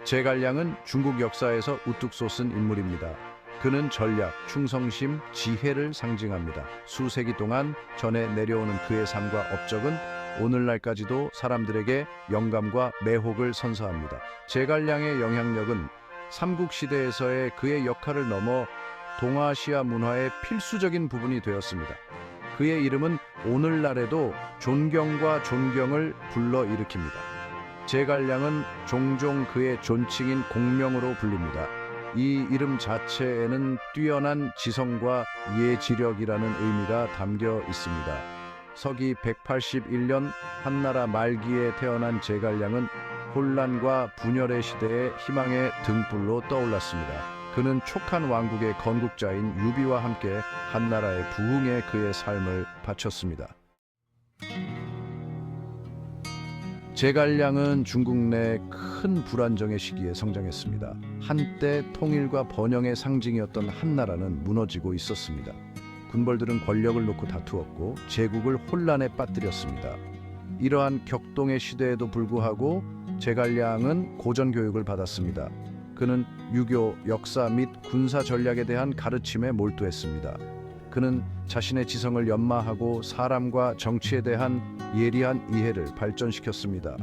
제갈량은 중국 역사에서 우뚝 솟은 인물입니다. 그는 전략, 충성심, 지혜를 상징합니다. 수세기 동안 전해 내려오는 그의 삶과 업적은 오늘날까지도 사람들에게 영감과 매혹을 선사합니다. 제갈량의 영향력은 삼국시대에서의 그의 역할을 넘어 동아시아 문화의 필수적인 부분이 되었습니다. 그의 이름은 오늘날에도 존경과 존경을 불러일으킵니다. 제갈량은 종종 그의 존칭인 공명으로 불립니다. 이 이름 자체에는 뛰어난 지성과 예지력이라는 의미가 담겨 있습니다. 서기 181년 한나라 말기에 태어난 제갈량은 혼란과 분열의 시대에 희망의 등불로 떠올랐습니다. 그는 촉한 왕국의 건국자인 유비와 함께 한나라의 부흥에 그의 삶을 바쳤습니다. 제갈량은 중국 내 큰 불안정의 시기에 성장했습니다. 한때 통일과 번영의 상징이었던 한나라는 무너지고 있었습니다. 군벌들은 권력을 놓고 다투었고 제국을 혼란에 빠뜨렸습니다. 이러한 격동의 시대에도 불구하고 제갈량은 고전 교육을 받았습니다. 그는 유교, 역사 및 군사 전략에 대한 가르침에 몰두했습니다. 그는 자신의 지성을 연마하고 사람과 정치에 대한 예리한 이해를 발전시켰습니다.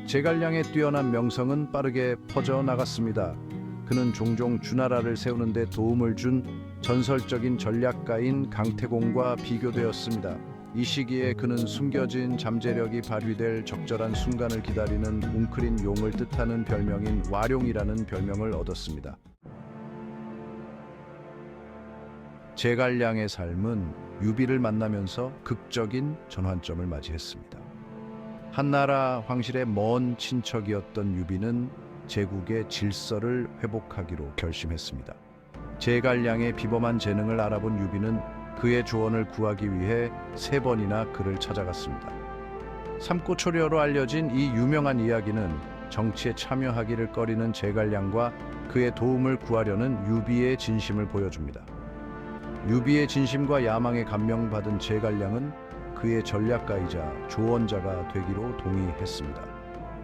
제갈량의 뛰어난 명성은 빠르게 퍼져나갔습니다. 그는 종종 주나라를 세우는 데 도움을 준 전설적인 전략가인 강태공과 비교되었습니다. 이 시기에 그는 숨겨진 잠재력이 발휘될 적절한 순간을 기다리는 웅크린 용을 뜻하는 별명인 와룡이라는 별명을 얻었습니다. 제갈량의 삶은 유비를 만나면서 극적인 전환점을 맞이했습니다. 한나라 황실의 먼 친척이었던 유비는 제국의 질서를 회복하기로 결심했습니다. 제갈량의 비범한 재능을 알아본 유비는 그의 조언을 구하기 위해 3번이나 그를 찾아갔습니다. 삼고초려로 알려진 이 유명한 이야기는 정치에 참여하기를 꺼리는 제갈량과 그의 도움을 구하려는 유비의 진심을 보여줍니다. 유비의 진심과 야망에 감명받은 제갈량은 그의 전략가이자 조언자가 되기로 동의했습니다.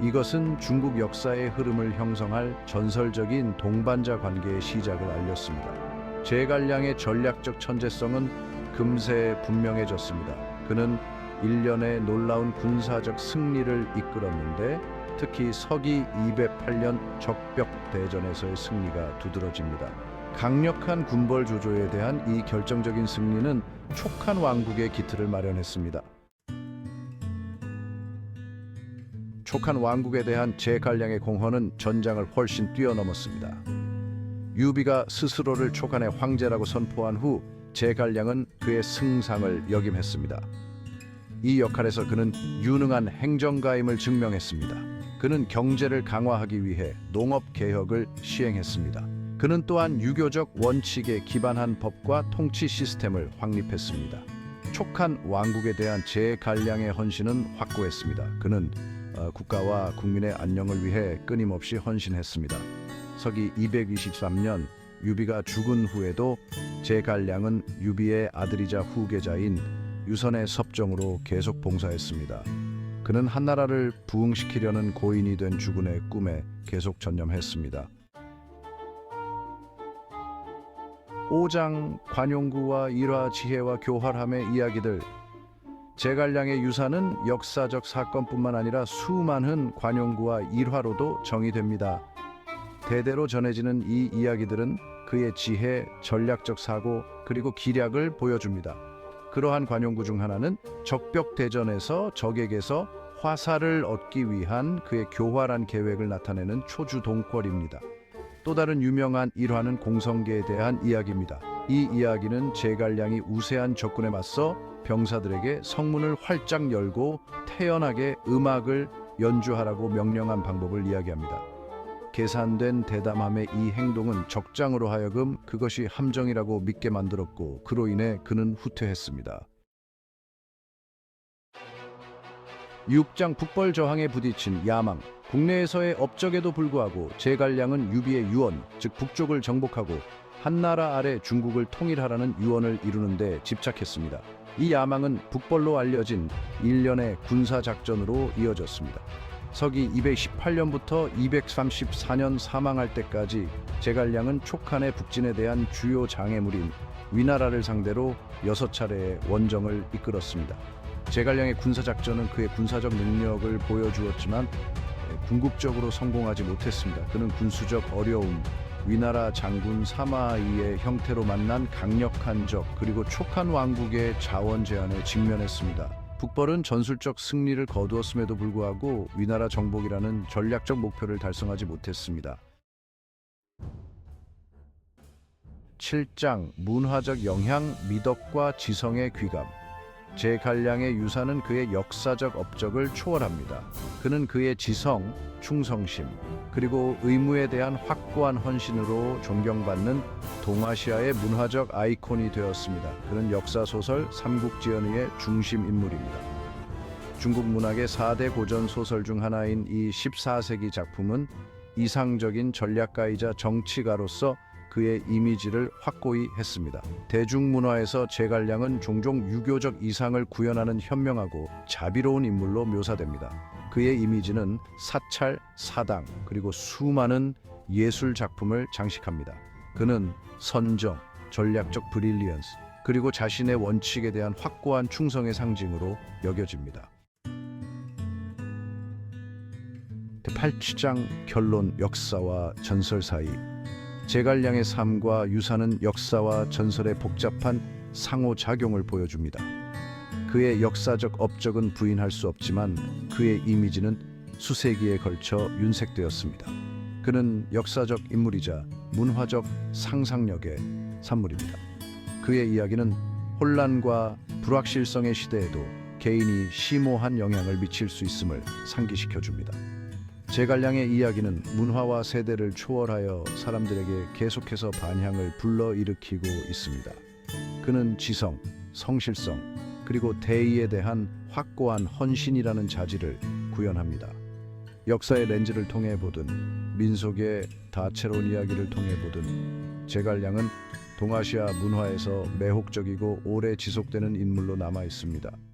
이것은 중국 역사의 흐름을 형성할 전설적인 동반자 관계의 시작을 알렸습니다. 제갈량의 전략적 천재성은 금세 분명해졌습니다. 그는 일련의 놀라운 군사적 승리를 이끌었는데 특히 서기 208년 적벽대전에서의 승리가 두드러집니다. 강력한 군벌 조조에 대한 이 결정적인 승리는 촉한 왕국의 기틀을 마련했습니다. 촉한 왕국에 대한 제갈량의 공헌은 전장을 훨씬 뛰어넘었습니다. 유비가 스스로를 촉한의 황제라고 선포한 후 제갈량은 그의 승상을 역임했습니다. 이 역할에서 그는 유능한 행정가임을 증명했습니다. 그는 경제를 강화하기 위해 농업개혁을 시행했습니다. 그는 또한 유교적 원칙에 기반한 법과 통치 시스템을 확립했습니다. 촉한 왕국에 대한 제갈량의 헌신은 확고했습니다. 그는 국가와 국민의 안녕을 위해 끊임없이 헌신했습니다. 서기 223년 유비가 죽은 후에도 제갈량은 유비의 아들이자 후계자인 유선의 섭정으로 계속 봉사했습니다. 그는 한나라를 부흥시키려는 고인이 된 주군의 꿈에 계속 전념했습니다. 오장, 관용구와 일화, 지혜와 교활함의 이야기들. 제갈량의 유산은 역사적 사건뿐만 아니라 수많은 관용구와 일화로도 정의됩니다. 대대로 전해지는 이 이야기들은 그의 지혜, 전략적 사고, 그리고 기략을 보여줍니다. 그러한 관용구 중 하나는 적벽대전에서 적에게서 화살을 얻기 위한 그의 교활한 계획을 나타내는 초주동궐입니다. 또 다른 유명한 일화는 공성계에 대한 이야기입니다. 이 이야기는 제갈량이 우세한 적군에 맞서 병사들에게 성문을 활짝 열고 태연하게 음악을 연주하라고 명령한 방법을 이야기합니다. 계산된 대담함의 이 행동은 적장으로 하여금 그것이 함정이라고 믿게 만들었고 그로 인해 그는 후퇴했습니다. 육장 북벌 저항에 부딪힌 야망. 국내에서의 업적에도 불구하고 제갈량은 유비의 유언, 즉 북쪽을 정복하고 한나라 아래 중국을 통일하라는 유언을 이루는 데 집착했습니다. 이 야망은 북벌로 알려진 일련의 군사작전으로 이어졌습니다. 서기 218년부터 234년 사망할 때까지 제갈량은 촉한의 북진에 대한 주요 장애물인 위나라를 상대로 6차례의 원정을 이끌었습니다. 제갈량의 군사작전은 그의 군사적 능력을 보여주었지만 궁극적으로 성공하지 못했습니다. 그는 군수적 어려움, 위나라 장군 사마이의 형태로 만난 강력한 적, 그리고 촉한 왕국의 자원 제한에 직면했습니다. 북벌은 전술적 승리를 거두었음에도 불구하고 위나라 정복이라는 전략적 목표를 달성하지 못했습니다. 7장 문화적 영향, 미덕과 지성의 귀감. 제갈량의 유산은 그의 역사적 업적을 초월합니다. 그는 그의 지성, 충성심, 그리고 의무에 대한 확고한 헌신으로 존경받는 동아시아의 문화적 아이콘이 되었습니다. 그는 역사소설 삼국지연의의 중심 인물입니다. 중국 문학의 4대 고전 소설 중 하나인 이 14세기 작품은 이상적인 전략가이자 정치가로서 그의 이미지를 확고히 했습니다. 대중문화에서 제갈량은 종종 유교적 이상을 구현하는 현명하고 자비로운 인물로 묘사됩니다. 그의 이미지는 사찰, 사당, 그리고 수많은 예술 작품을 장식합니다. 그는 선정, 전략적 브릴리언스, 그리고 자신의 원칙에 대한 확고한 충성의 상징으로 여겨집니다. 8장 결론, 역사와 전설 사이. 제갈량의 삶과 유산은 역사와 전설의 복잡한 상호작용을 보여줍니다. 그의 역사적 업적은 부인할 수 없지만 그의 이미지는 수세기에 걸쳐 윤색되었습니다. 그는 역사적 인물이자 문화적 상상력의 산물입니다. 그의 이야기는 혼란과 불확실성의 시대에도 개인이 심오한 영향을 미칠 수 있음을 상기시켜줍니다. 제갈량의 이야기는 문화와 세대를 초월하여 사람들에게 계속해서 반향을 불러일으키고 있습니다. 그는 지성, 성실성, 그리고 대의에 대한 확고한 헌신이라는 자질을 구현합니다. 역사의 렌즈를 통해 보든 민속의 다채로운 이야기를 통해 보든 제갈량은 동아시아 문화에서 매혹적이고 오래 지속되는 인물로 남아 있습니다.